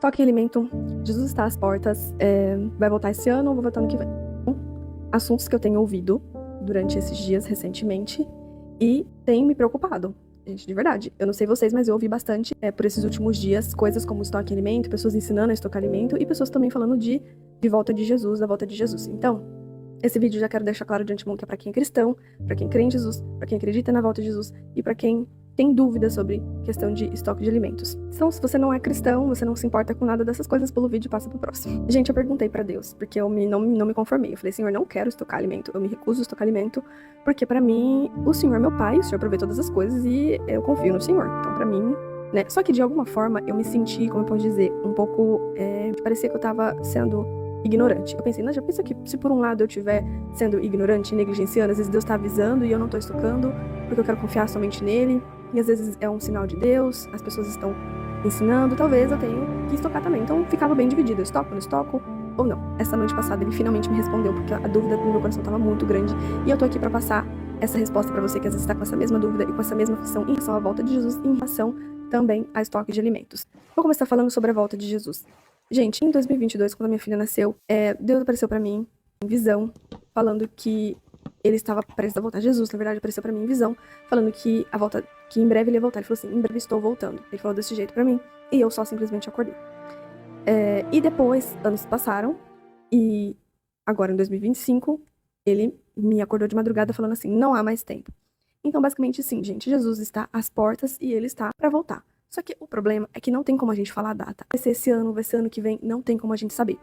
Estoque e alimento, Jesus está às portas, vai voltar esse ano ou vai voltar ano que vem? Assuntos que eu tenho ouvido durante esses dias recentemente e tem me preocupado. Gente, de verdade, eu não sei vocês, mas eu ouvi bastante por esses últimos dias coisas como estoque e alimento, pessoas ensinando a estocar alimento e pessoas também falando de volta de Jesus, da volta de Jesus. Então, esse vídeo já quero deixar claro de antemão que é pra quem é cristão, pra quem crê em Jesus, pra quem acredita na volta de Jesus e pra quem tem dúvidas sobre questão de estoque de alimentos. Então, se você não é cristão, você não se importa com nada dessas coisas, pelo vídeo passa pro próximo. Gente, eu perguntei pra Deus, porque eu não me conformei. Eu falei, Senhor, não quero estocar alimento, eu me recuso a estocar alimento, porque pra mim, o Senhor é meu pai, o Senhor provê todas as coisas e eu confio no Senhor. Então, pra mim, né? Só que de alguma forma, eu me senti, como eu posso dizer, um pouco, parecia que eu tava sendo ignorante. Eu pensei, já pensa que se por um lado eu estiver sendo ignorante, negligenciando, às vezes Deus tá avisando e eu não tô estocando, porque eu quero confiar somente nele, e às vezes é um sinal de Deus, as pessoas estão ensinando, talvez eu tenha que estocar também. Então ficava bem dividido, eu estoco, não estoco, ou não. Essa noite passada ele finalmente me respondeu, porque a dúvida no meu coração tava muito grande, e eu tô aqui pra passar essa resposta pra você que às vezes tá com essa mesma dúvida e com essa mesma aflição em relação à volta de Jesus, em relação também a estoque de alimentos. Vou começar falando sobre a volta de Jesus. Gente, em 2022, quando a minha filha nasceu, Deus apareceu pra mim em visão, falando que ele estava prestes a voltar. Jesus, na verdade, apareceu pra mim em visão, falando que em breve ele ia voltar. Ele falou assim, em breve estou voltando. Ele falou desse jeito pra mim, e eu só simplesmente acordei. E depois, anos passaram, e agora em 2025, ele me acordou de madrugada falando assim, não há mais tempo. Então, basicamente, sim, gente, Jesus está às portas e ele está pra voltar. Só que o problema é que não tem como a gente falar a data. Vai ser esse ano, vai ser ano que vem, não tem como a gente saber,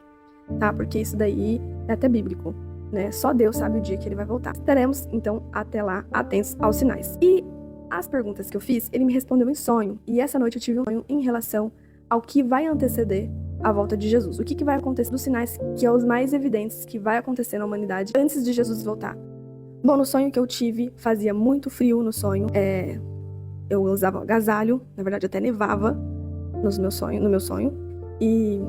tá? Porque isso daí é até bíblico, né? Só Deus sabe o dia que ele vai voltar. Estaremos, então, até lá, atentos aos sinais. E as perguntas que eu fiz, ele me respondeu em sonho. E essa noite eu tive um sonho em relação ao que vai anteceder a volta de Jesus. O que vai acontecer dos sinais que é os mais evidentes que vai acontecer na humanidade antes de Jesus voltar. Bom, no sonho que eu tive, fazia muito frio no sonho. Eu usava agasalho, na verdade até nevava no meu sonho. E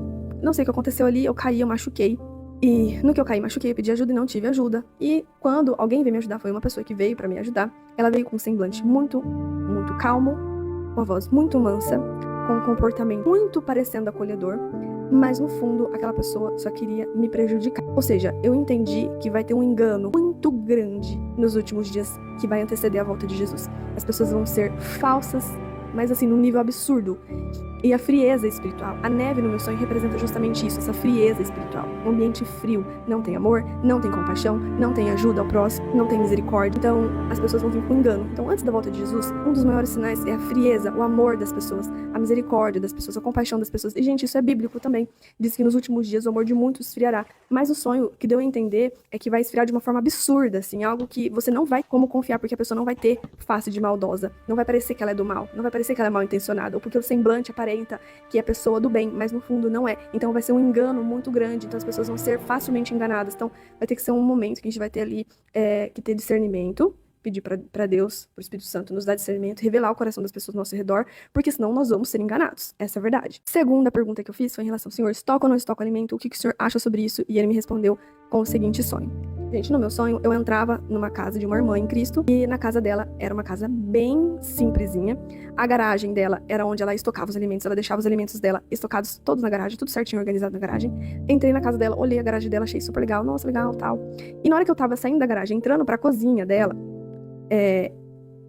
não sei o que aconteceu ali, eu caí, eu machuquei. E no que eu caí, machuquei, eu pedi ajuda e não tive ajuda. E quando alguém veio me ajudar, foi uma pessoa que veio pra me ajudar. Ela veio com um semblante muito, muito calmo, uma voz muito mansa, com um comportamento muito parecendo acolhedor. Mas no fundo, aquela pessoa só queria me prejudicar. Ou seja, eu entendi que vai ter um engano muito grande nos últimos dias que vai anteceder a volta de Jesus. As pessoas vão ser falsas, mas assim, num nível absurdo. E a frieza espiritual. A neve no meu sonho representa justamente isso, essa frieza espiritual. Um ambiente frio, não tem amor, não tem compaixão, não tem ajuda ao próximo, não tem misericórdia. Então, as pessoas vão vir com engano. Então, antes da volta de Jesus, um dos maiores sinais é a frieza, o amor das pessoas, a misericórdia das pessoas, a compaixão das pessoas. E, gente, isso é bíblico também. Diz que nos últimos dias o amor de muitos esfriará. Mas o sonho que deu a entender é que vai esfriar de uma forma absurda, assim, algo que você não vai como confiar, porque a pessoa não vai ter face de maldosa. Não vai parecer que ela é do mal, não vai parecer que ela é mal intencionada, ou porque o semblante aparenta que é pessoa do bem, mas no fundo não é. Então vai ser um engano muito grande, então as pessoas vão ser facilmente enganadas. Então vai ter que ser um momento que a gente vai ter ali que ter discernimento, pedir para Deus, pro Espírito Santo nos dar discernimento, revelar o coração das pessoas ao nosso redor, porque senão nós vamos ser enganados. Essa é a verdade. Segunda pergunta que eu fiz foi em relação ao Senhor, estoca ou não estoca alimento? O que o Senhor acha sobre isso? E ele me respondeu com o seguinte sonho. Gente, no meu sonho, eu entrava numa casa de uma irmã em Cristo, e na casa dela era uma casa bem simplesinha. A garagem dela era onde ela estocava os alimentos, ela deixava os alimentos dela estocados todos na garagem, tudo certinho, organizado na garagem. Entrei na casa dela, olhei a garagem dela, achei super legal, nossa, legal, tal. E na hora que eu tava saindo da garagem, entrando pra cozinha dela,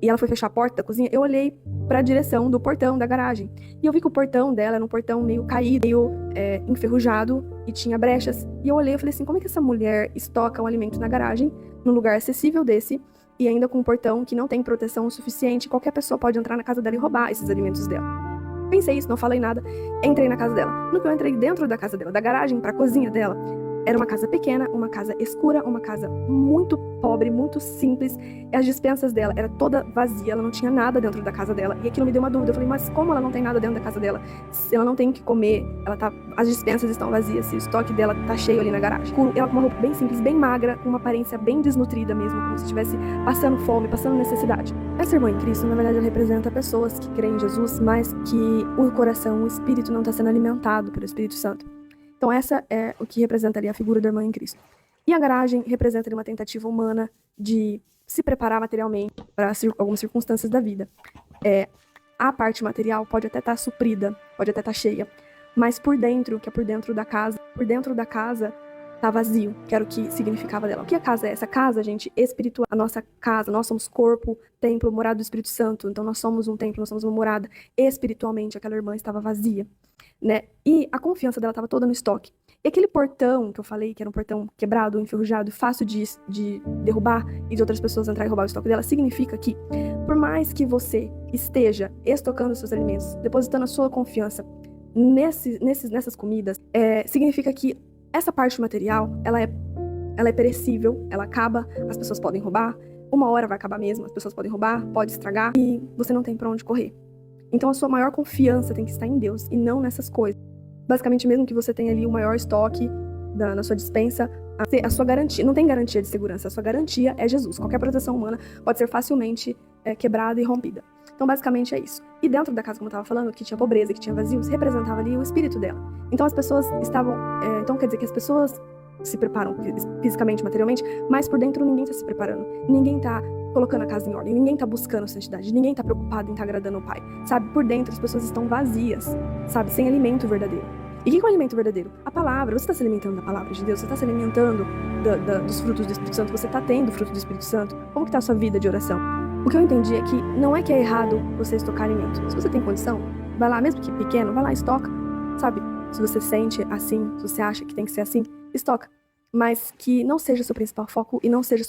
e ela foi fechar a porta da cozinha, eu olhei pra direção do portão da garagem. E eu vi que o portão dela era um portão meio caído, meio enferrujado, e tinha brechas. E eu olhei e falei assim, como é que essa mulher estoca um alimento na garagem, num lugar acessível desse, e ainda com um portão que não tem proteção o suficiente, qualquer pessoa pode entrar na casa dela e roubar esses alimentos dela. Pensei isso, não falei nada, entrei na casa dela. No que eu entrei dentro da casa dela, da garagem pra cozinha dela, era uma casa pequena, uma casa escura, uma casa muito pobre, muito simples. E as despensas dela era toda vazia, ela não tinha nada dentro da casa dela. E aquilo me deu uma dúvida. Eu falei, mas como ela não tem nada dentro da casa dela? Se ela não tem o que comer, as dispensas estão vazias, se o estoque dela tá cheio ali na garagem. Ela com uma roupa bem simples, bem magra, com uma aparência bem desnutrida mesmo, como se estivesse passando fome, passando necessidade. Essa irmã em Cristo, na verdade, ela representa pessoas que creem em Jesus, mas que o coração, o espírito não está sendo alimentado pelo Espírito Santo. Então essa é o que representa ali a figura da irmã em Cristo. E a garagem representa ali uma tentativa humana de se preparar materialmente para algumas circunstâncias da vida. A parte material pode até estar suprida, pode até estar cheia, mas por dentro, que é por dentro da casa tá vazio, que era o que significava dela. O que a casa é? Essa casa, gente, espiritual. A nossa casa, nós somos corpo, templo, morada do Espírito Santo. Então nós somos um templo, nós somos uma morada. Espiritualmente, aquela irmã estava vazia, né? E a confiança dela estava toda no estoque. E aquele portão que eu falei, que era um portão quebrado, enferrujado, fácil de derrubar e de outras pessoas entrar e roubar o estoque dela, significa que, por mais que você esteja estocando seus alimentos, depositando a sua confiança nessas comidas, significa que essa parte material, ela é perecível, ela acaba, as pessoas podem roubar, uma hora vai acabar mesmo, as pessoas podem roubar, pode estragar, e você não tem pra onde correr. Então a sua maior confiança tem que estar em Deus e não nessas coisas. Basicamente, mesmo que você tenha ali o maior estoque na sua despensa, a sua garantia, não tem garantia de segurança, a sua garantia é Jesus. Qualquer proteção humana pode ser facilmente quebrada e rompida. Então, basicamente é isso. E dentro da casa, como eu estava falando, que tinha pobreza, que tinha vazios, representava ali o espírito dela. Então, as pessoas estavam... então, quer dizer que as pessoas se preparam fisicamente, materialmente, mas por dentro ninguém está se preparando. Ninguém está colocando a casa em ordem, ninguém está buscando santidade, ninguém está preocupado em estar agradando o Pai. Sabe, por dentro as pessoas estão vazias, sabe, sem alimento verdadeiro. E o que é o alimento verdadeiro? A palavra. Você está se alimentando da palavra de Deus? Você está se alimentando dos frutos do Espírito Santo? Você está tendo o fruto do Espírito Santo? Como que está a sua vida de oração? O que eu entendi é que não é errado você estocar alimento. Se você tem condição, vai lá, mesmo que pequeno, vai lá e estoca, sabe? Se você sente assim, se você acha que tem que ser assim, estoca. Mas que não seja seu principal foco e não seja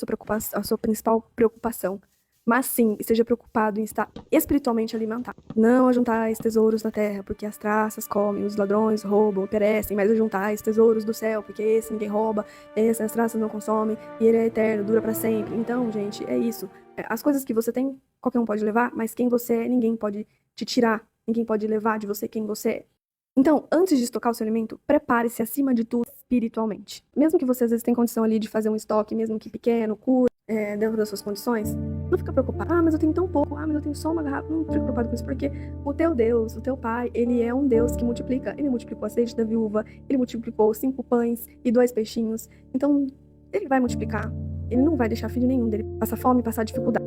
a sua principal preocupação. Mas sim, esteja preocupado em estar espiritualmente alimentado. Não ajuntais tesouros na terra, porque as traças comem, os ladrões roubam, perecem, mas ajuntais tesouros do céu, porque esse ninguém rouba, esse as traças não consomem, e ele é eterno, dura para sempre. Então, gente, é isso. As coisas que você tem, qualquer um pode levar, mas quem você é, ninguém pode te tirar, ninguém pode levar de você quem você é. Então, antes de estocar o seu alimento, prepare-se acima de tudo espiritualmente. Mesmo que você às vezes tenha condição ali de fazer um estoque, mesmo que pequeno, curto, dentro das suas condições, não fica preocupado. Ah, mas eu tenho tão pouco. Ah, mas eu tenho só uma garrafa. Não fica preocupado com isso, porque o teu Deus, o teu Pai, ele é um Deus que multiplica. Ele multiplicou o azeite da viúva, ele multiplicou 5 pães e 2 peixinhos. Então, ele vai multiplicar. Ele não vai deixar filho nenhum dele passar fome, passar dificuldade.